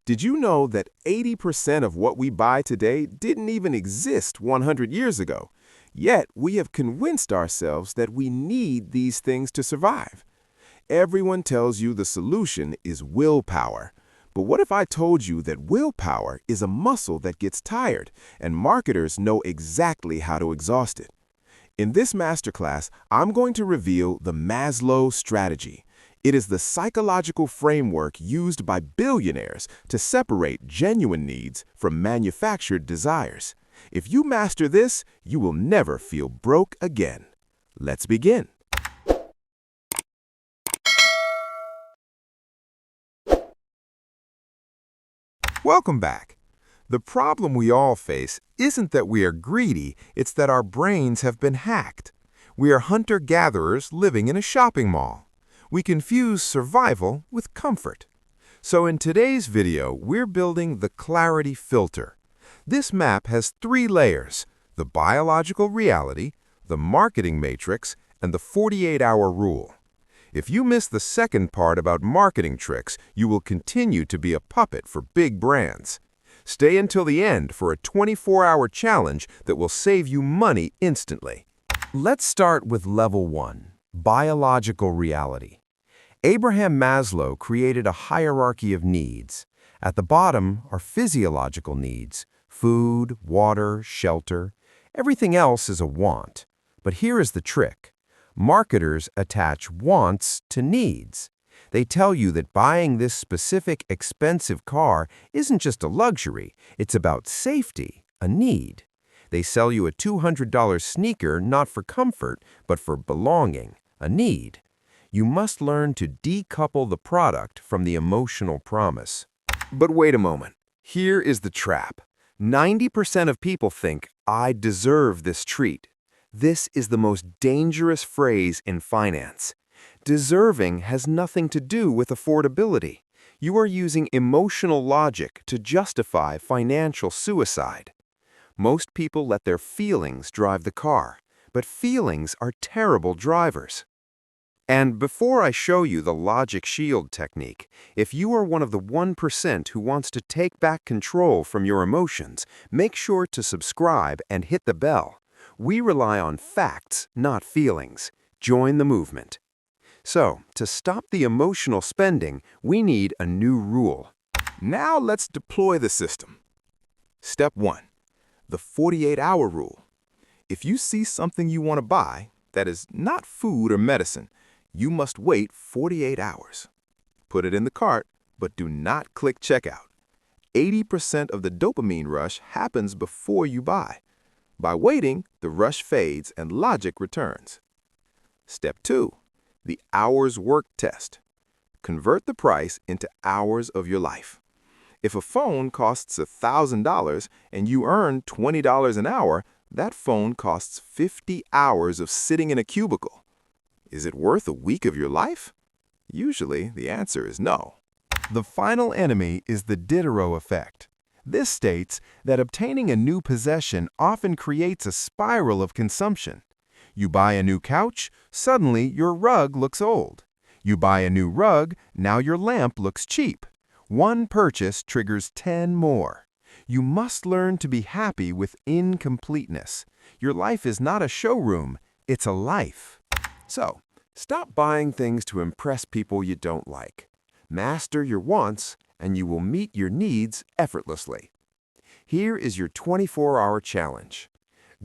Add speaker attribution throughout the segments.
Speaker 1: Did you know that 80% of what we buy today didn't even exist 100 years ago? Yet we have convinced ourselves that we need these things to survive. Everyone tells you the solution is willpower. But what if I told you that willpower is a muscle that gets tired, and marketers know exactly how to exhaust it? In this masterclass, I'm going to reveal the Maslow strategy. It is the psychological framework used by billionaires to separate genuine needs from manufactured desires. If you master this, you will never feel broke again. Let's begin. Welcome back. The problem we all face isn't that we are greedy, it's that our brains have been hacked. We are hunter-gatherers living in a shopping mall. We confuse survival with comfort. So in today's video, we're building the clarity filter. This map has 3 layers: the biological reality, the marketing matrix, and the 48-hour rule. If you miss the second part about marketing tricks, you will continue to be a puppet for big brands. Stay until the end for a 24-hour challenge that will save you money instantly. Let's start with level 1, biological reality. Abraham Maslow created a hierarchy of needs. At the bottom are physiological needs: food, water, shelter. Everything else is a want. But here is the trick. Marketers attach wants to needs. They tell you that buying this specific expensive car isn't just a luxury, it's about safety, a need. They sell you a $200 sneaker not for comfort, but for belonging, a need. You must learn to decouple the product from the emotional promise. But wait a moment. Here is the trap. 90% of people think, "I deserve this treat." This is the most dangerous phrase in finance. Deserving has nothing to do with affordability. You are using emotional logic to justify financial suicide. Most people let their feelings drive the car, but feelings are terrible drivers. And before I show you the logic shield technique, if you are one of the 1% who wants to take back control from your emotions, make sure to subscribe and hit the bell. We rely on facts, not feelings. Join the movement. So, to stop the emotional spending, we need a new rule. Now let's deploy the system. Step 1. The 48-hour rule. If you see something you want to buy that is not food or medicine, you must wait 48 hours. Put it in the cart, but do not click checkout. 80% of the dopamine rush happens before you buy. By waiting, the rush fades and logic returns. Step 2. The hours worked test. Convert the price into hours of your life. If a phone costs $1,000 and you earn $20 an hour, that phone costs 50 hours of sitting in a cubicle. Is it worth a week of your life? Usually, the answer is no. The final enemy is the Diderot Effect. This states that obtaining a new possession often creates a spiral of consumption. You buy a new couch, suddenly your rug looks old. You buy a new rug, now your lamp looks cheap. One purchase triggers 10 more. You must learn to be happy with incompleteness. Your life is not a showroom, it's a life. So, stop buying things to impress people you don't like. Master your wants, and you will meet your needs effortlessly. Here is your 24-hour challenge.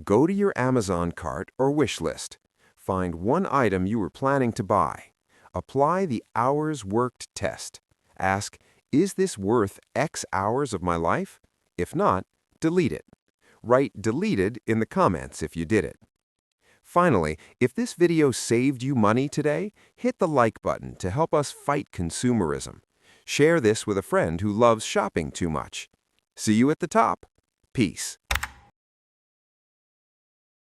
Speaker 1: Go to your Amazon cart or wish list. Find one item you were planning to buy. Apply the hours worked test. Ask, is this worth X hours of my life? If not, delete it. Write deleted in the comments if you did it. Finally, if this video saved you money today, hit the like button to help us fight consumerism. Share this with a friend who loves shopping too much. See you at the top. Peace.